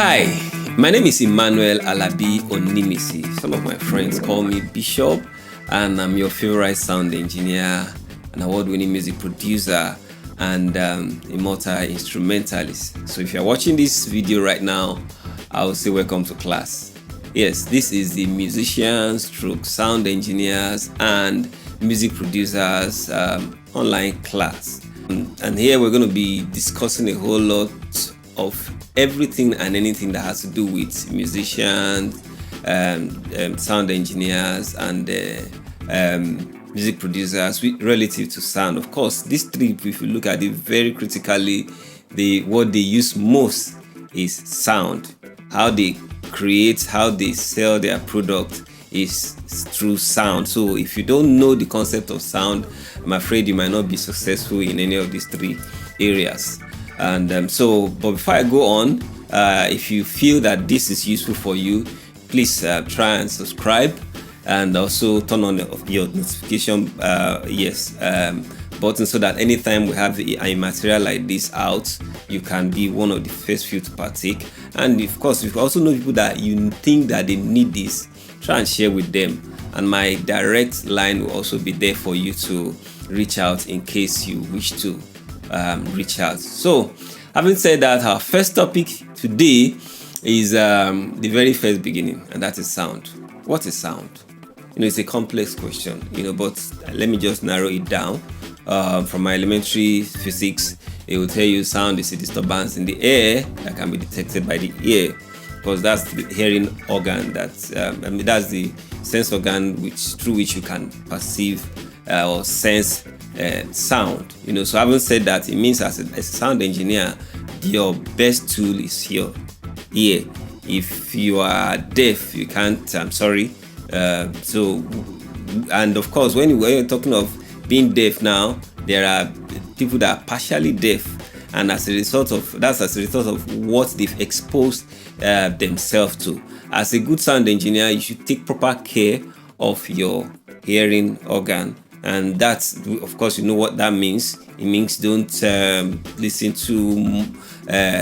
Hi, my name is Emmanuel Alabi Onimisi. Some of my friends call me Bishop, and I'm your favorite sound engineer, an award-winning music producer, and a multi-instrumentalist. So if you're watching this video right now, I will say welcome to class. Yes, this is the musicians, sound engineers, and music producers online class. And here we're going to be discussing a whole lot of everything and anything that has to do with musicians, sound engineers, and music producers relative to sound. Of course, these three, if you look at it very critically, what they use most is sound. How they create, how they sell their product is through sound. So if you don't know the concept of sound, I'm afraid you might not be successful in any of these three areas. And but before I go on, if you feel that this is useful for you, please try and subscribe, and also turn on your notification button, so that anytime we have a material like this out, you can be one of the first few to partake. And of course, if you also know people that you think that they need this, try and share with them. And my direct line will also be there for you to reach out in case you wish to reach out. So, having said that, our first topic today is the very first beginning, and that is sound. What is sound? It's a complex question, but let me just narrow it down. From my elementary physics, it will tell you sound is a disturbance in the air that can be detected by the ear, because that's the hearing organ. That's the sense organ through which you can perceive or sense sound. So having said that, it means as a sound engineer, your best tool is your ear. If you are deaf, you can't. I'm sorry. And of course, when you're talking of being deaf now, there are people that are partially deaf, and that's as a result of what they've exposed themselves to. As a good sound engineer, you should take proper care of your hearing organ, and that's, of course, you know what that means. It means don't listen to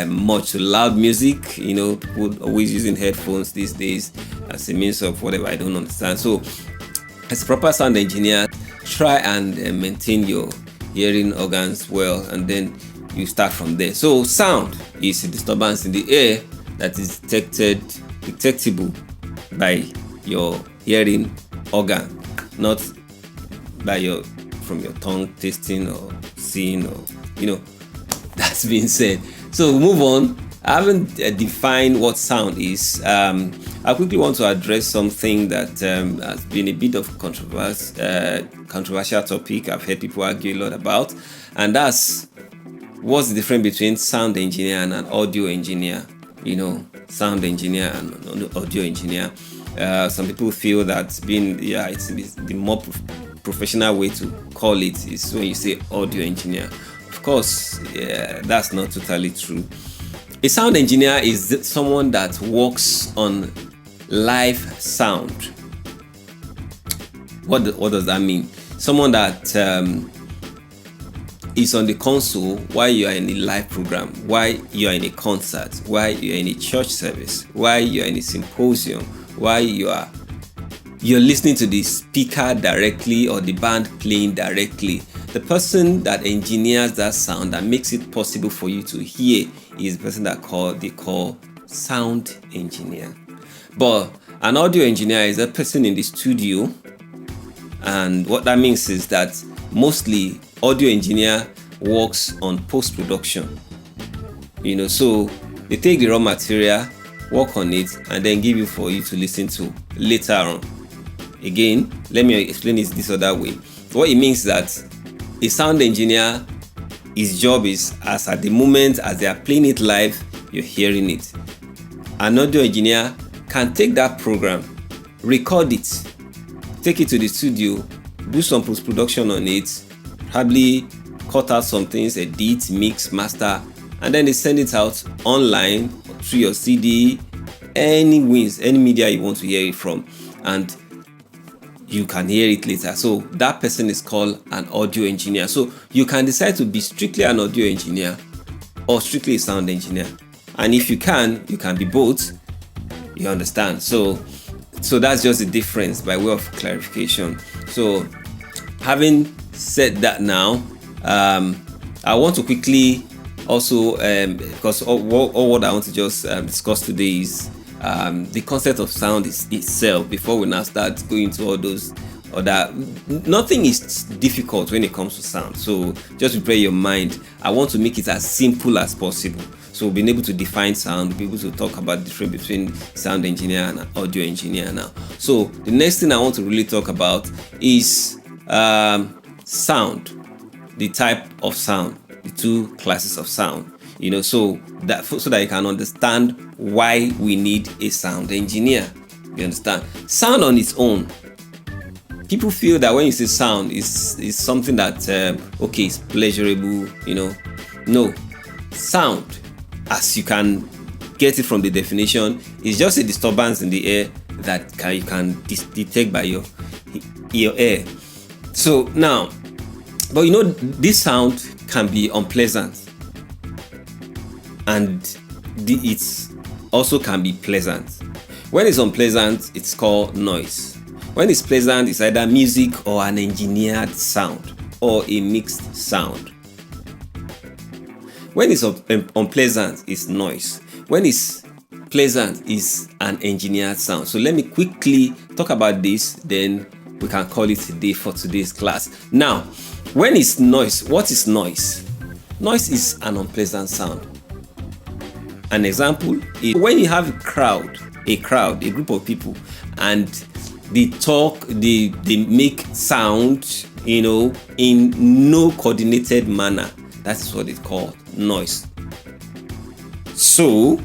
much loud music. People always using headphones these days as a means of whatever, I don't understand. So as a proper sound engineer, try and maintain your hearing organs well, and then you start from there. So sound is a disturbance in the air that is detectable by your hearing organ, not from your tongue tasting or seeing, or that's being said. So move on. I haven't defined what sound is. I quickly want to address something that has been a bit of controversial topic. I've heard people argue a lot about, and that's what's the difference between sound engineer and an audio engineer. Sound engineer and audio engineer. Some people feel that it's the more professional way to call it is when you say audio engineer. Of course, that's not totally true. A sound engineer is someone that works on live sound. What does that mean? Someone that is on the console while you are in a live program, while you are in a concert, while you are in a church service, while you are in a symposium, while you're listening to the speaker directly or the band playing directly. The person that engineers that sound, that makes it possible for you to hear, is the person that they call sound engineer. But an audio engineer is a person in the studio, and what that means is that mostly audio engineer works on post-production. So they take the raw material, work on it, and then give you for you to listen to later on. Again, let me explain it this other way. What it means is that a sound engineer, his job is, as at the moment as they are playing it live, you're hearing it. An audio engineer can take that program, record it, take it to the studio, do some post-production on it, probably cut out some things, edit, mix, master, and then they send it out online through your CD, any media you want to hear it from, and you can hear it later. So that person is called an audio engineer. So you can decide to be strictly an audio engineer or strictly a sound engineer. And if you can be both. You understand? So that's just the difference by way of clarification. So having said that now, I want to quickly also, because all what I want to just discuss today is the concept of sound itself, before we now start going into all those other. Nothing is difficult when it comes to sound, so just prepare your mind. I want to make it as simple as possible. So being able to define sound, be able to talk about the difference between sound engineer and audio engineer now. So the next thing I want to really talk about is sound, the type of sound, the two classes of sound. So that you can understand why we need a sound engineer. You understand? Sound on its own, people feel that when you say sound is something that is pleasurable. No, sound, as you can get it from the definition, is just a disturbance in the air that you can detect by your ear. So now, but this sound can be unpleasant, and it also can be pleasant. When it's unpleasant, it's called noise. When it's pleasant, it's either music or an engineered sound or a mixed sound. When it's unpleasant, it's noise. When it's pleasant, it's an engineered sound. So let me quickly talk about this, then we can call it a day for today's class. Now, when it's noise, what is noise? Noise is an unpleasant sound. An example is when you have a group of people, and they talk, they make sound, in no coordinated manner. That's what it's called, noise. So,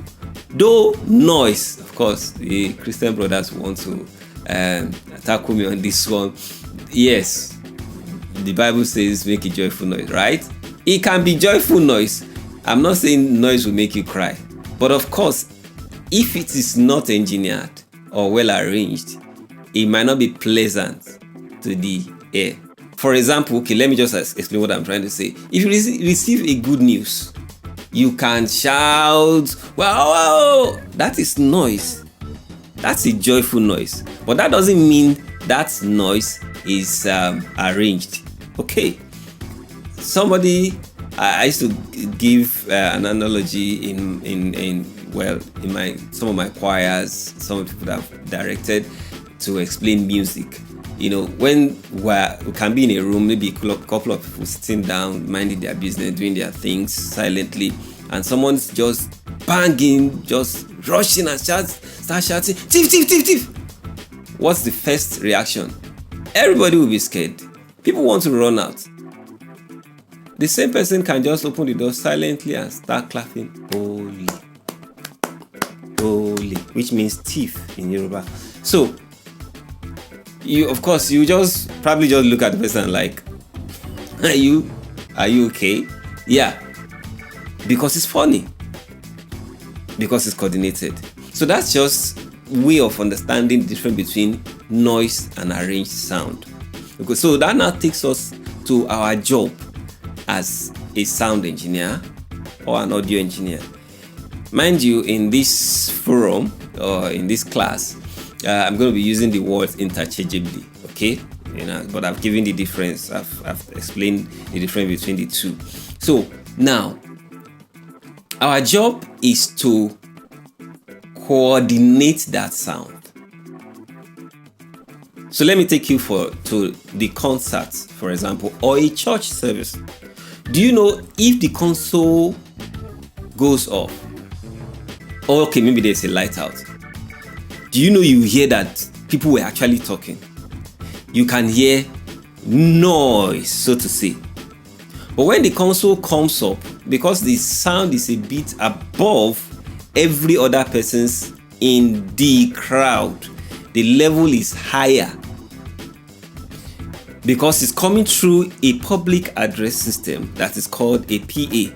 though noise, of course, the Christian brothers want to tackle me on this one. Yes, the Bible says make a joyful noise, right? It can be joyful noise. I'm not saying noise will make you cry, but of course, if it is not engineered or well arranged, it might not be pleasant to the ear. For example, let me just explain what I'm trying to say. If you receive a good news, you can shout, wow, that is noise. That's a joyful noise. But that doesn't mean that noise is arranged. Okay. I used to give an analogy in some of my choirs, some of the people that I've directed, to explain music. When we can be in a room, maybe a couple of people sitting down, minding their business, doing their things silently, and someone's just banging, just rushing and start shouting, thief, thief, thief, thief. What's the first reaction? Everybody will be scared. People want to run out. The same person can just open the door silently and start clapping, holy, holy, which means thief in Yoruba. So, you just probably just look at the person like, are you okay? Yeah, because it's funny, because it's coordinated. So that's just way of understanding the difference between noise and arranged sound. Okay, so that now takes us to our job as a sound engineer or an audio engineer. Mind you, in this forum or in this class, I'm going to be using the words interchangeably, okay? But I've given the difference. I've explained the difference between the two. So now, our job is to coordinate that sound. So let me take you to the concert, for example, or a church service. Do you know if the console goes off, or maybe there's a light out, do you know you hear that people were actually talking? You can hear noise, so to say. But when the console comes up, because the sound is a bit above every other person's in the crowd, the level is higher, because it's coming through a public address system that is called a PA.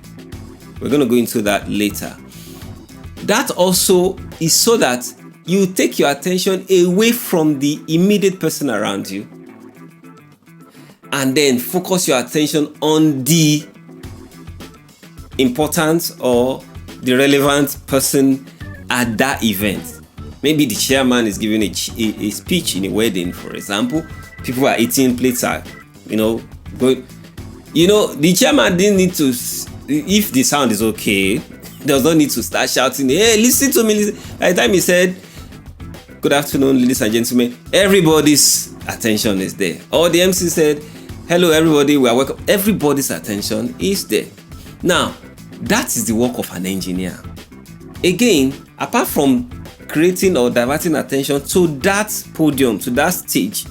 We're going to go into that later. That also is so that you take your attention away from the immediate person around you and then focus your attention on the important or the relevant person at that event. Maybe the chairman is giving a speech in a wedding, for example. People are eating, plates are, going. The chairman didn't need to, if the sound is okay, does not need to start shouting, hey, listen to me. Listen. By the time he said, good afternoon, ladies and gentlemen, everybody's attention is there. Or the MC said, hello, everybody, we are welcome. Everybody's attention is there. Now, that is the work of an engineer. Again, apart from creating or diverting attention to that podium, to that stage,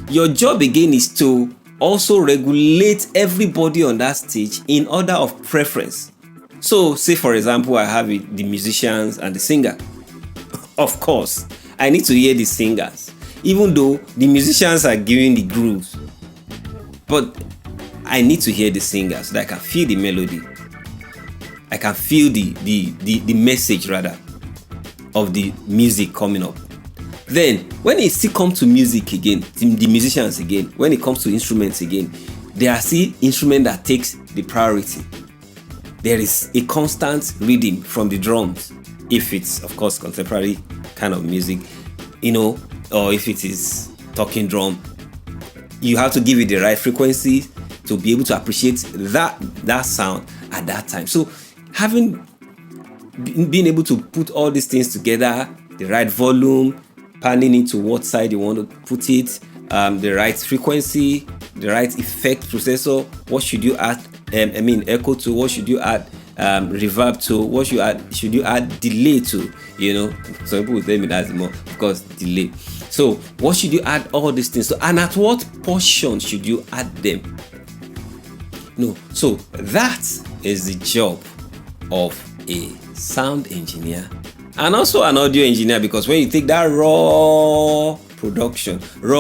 your job again is to also regulate everybody on that stage in order of preference. So, say for example, I have the musicians and the singer. Of course, I need to hear the singers, even though the musicians are giving the grooves. But I need to hear the singers so that I can feel the melody. I can feel the message rather of the music coming up. Then, when it still comes to music again, the musicians again, when it comes to instruments again, there are still instruments that takes the priority. There is a constant rhythm from the drums, if it's, of course, contemporary kind of music, or if it is talking drum. You have to give it the right frequency to be able to appreciate that sound at that time. So, being able to put all these things together, the right volume, panning into what side you want to put it, the right frequency, the right effect processor, what should you add, echo to, what should you add, reverb to, what should you add delay to, some people will tell me that's more, of course, delay. So what should you add all these things to, and at what portion should you add them? So that is the job of a sound engineer and also an audio engineer, because when you take that raw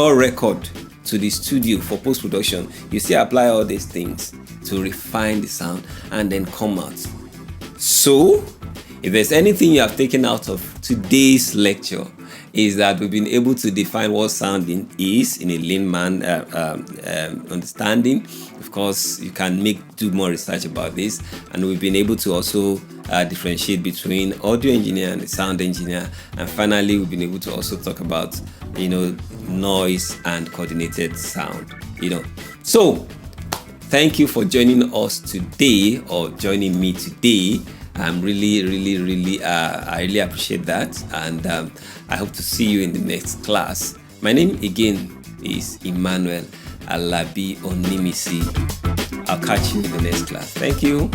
record to the studio for post-production, you still apply all these things to refine the sound and then come out. So if there's anything you have taken out of today's lecture, is that we've been able to define what sounding is in a layman understanding. Of course, you can do more research about this, and we've been able to also differentiate between audio engineer and the sound engineer. And finally, we've been able to also talk about noise and coordinated sound. So thank you for joining us today, or joining me today. I'm really I really appreciate that, and I hope to see you in the next class. My name again is Emmanuel Alabi Onimisi. I'll catch you in the next class. Thank you.